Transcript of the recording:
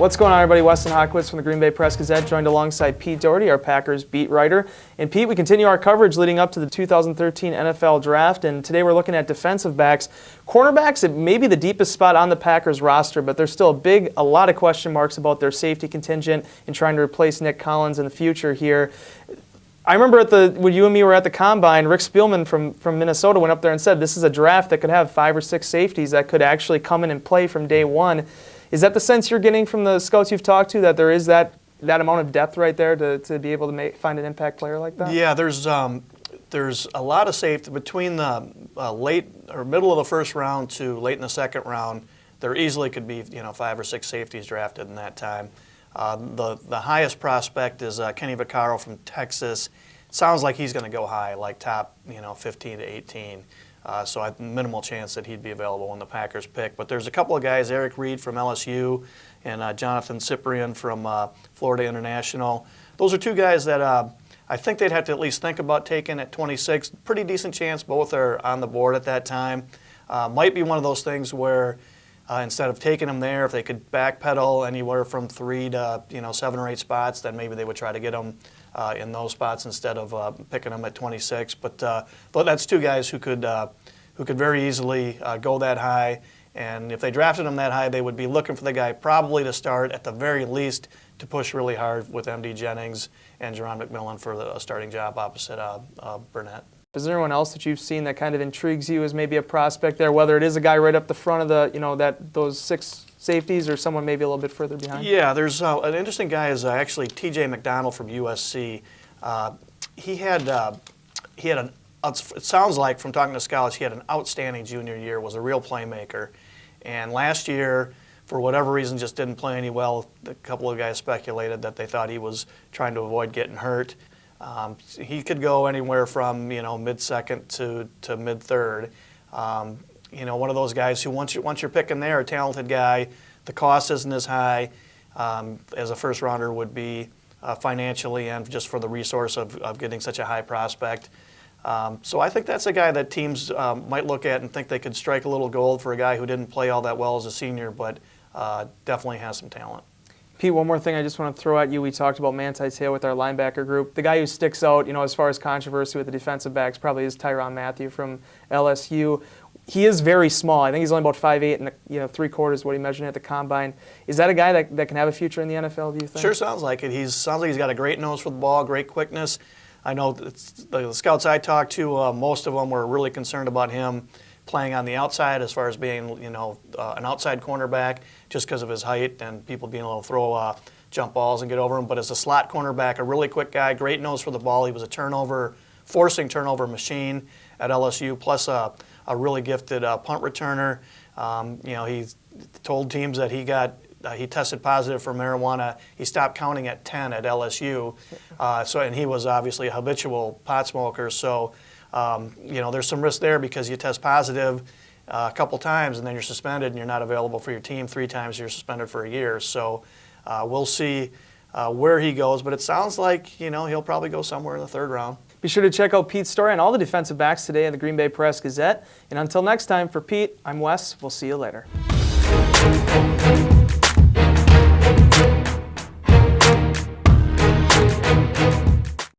What's going on, everybody? Weston Hodkiewicz from the Green Bay Press-Gazette, joined alongside Pete Dougherty, our Packers beat writer. And Pete, we continue our coverage leading up to the 2013 NFL Draft, and today we're looking at defensive backs. Cornerbacks, it may be the deepest spot on the Packers roster, but there's still a lot of question marks about their safety contingent and trying to replace Nick Collins in the future here. I remember when you and me were at the Combine, Rick Spielman from Minnesota went up there and said this is a draft that could have 5 or 6 safeties that could actually come in and play from day one. Is that the sense you're getting from the scouts you've talked to, that there is that amount of depth right there to be able to find an impact player like that? Yeah, there's a lot of safety between the late or middle of the first round to late in the second round. There easily could be 5 or 6 safeties drafted in that time. The highest prospect is Kenny Vaccaro from Texas. Sounds like he's going to go high, like top 15 to 18. So I have minimal chance that he'd be available when the Packers pick. But there's a couple of guys, Eric Reed from LSU and Jonathan Cyprien from Florida International. Those are 2 guys that I think they'd have to at least think about taking at 26. Pretty decent chance both are on the board at that time. Might be one of those things where instead of taking them there, if they could backpedal anywhere from 3 to 7 or 8 spots, then maybe they would try to get them in those spots instead of picking them at 26. But that's 2 guys who could very easily go that high. And if they drafted them that high, they would be looking for the guy probably to start at the very least to push really hard with M.D. Jennings and Jerron McMillan for a starting job opposite Burnett. Is there anyone else that you've seen that kind of intrigues you as maybe a prospect there, whether it is a guy right up the front of the those 6 safeties or someone maybe a little bit further behind? Yeah, there's an interesting guy is actually T.J. McDonald from USC. He had an, it sounds like from talking to scouts, he had an outstanding junior year, was a real playmaker. And last year, for whatever reason, just didn't play any well. A couple of guys speculated that they thought he was trying to avoid getting hurt. He could go anywhere from mid-second to mid-third. One of those guys who once you're picking there, a talented guy, the cost isn't as high as a first rounder would be financially and just for the resource of getting such a high prospect. So I think that's a guy that teams might look at and think they could strike a little gold for a guy who didn't play all that well as a senior, but definitely has some talent. Pete, one more thing I just want to throw at you. We talked about Manti Te'o with our linebacker group. The guy who sticks out, as far as controversy with the defensive backs probably is Tyrann Mathieu from LSU. He is very small. I think he's only about 5'8" and 3/4 what he measured at the Combine. Is that a guy that can have a future in the NFL, do you think? Sure sounds like it. Sounds like he's got a great nose for the ball, great quickness. I know the scouts I talked to, most of them were really concerned about him playing on the outside as far as being, an outside cornerback just because of his height and people being able to throw jump balls and get over him. But as a slot cornerback, a really quick guy, great nose for the ball. He was a forcing turnover machine at LSU, plus a really gifted punt returner. He told teams that he tested positive for marijuana. He stopped counting at 10 at LSU. And he was obviously a habitual pot smoker. So, there's some risk there because you test positive a couple times and then you're suspended and you're not available for your team. 3 times you're suspended for a year. So we'll see where he goes. But it sounds like, he'll probably go somewhere in the 3rd round. Be sure to check out Pete's story on all the defensive backs today in the Green Bay Press-Gazette. And until next time, for Pete, I'm Wes. We'll see you later.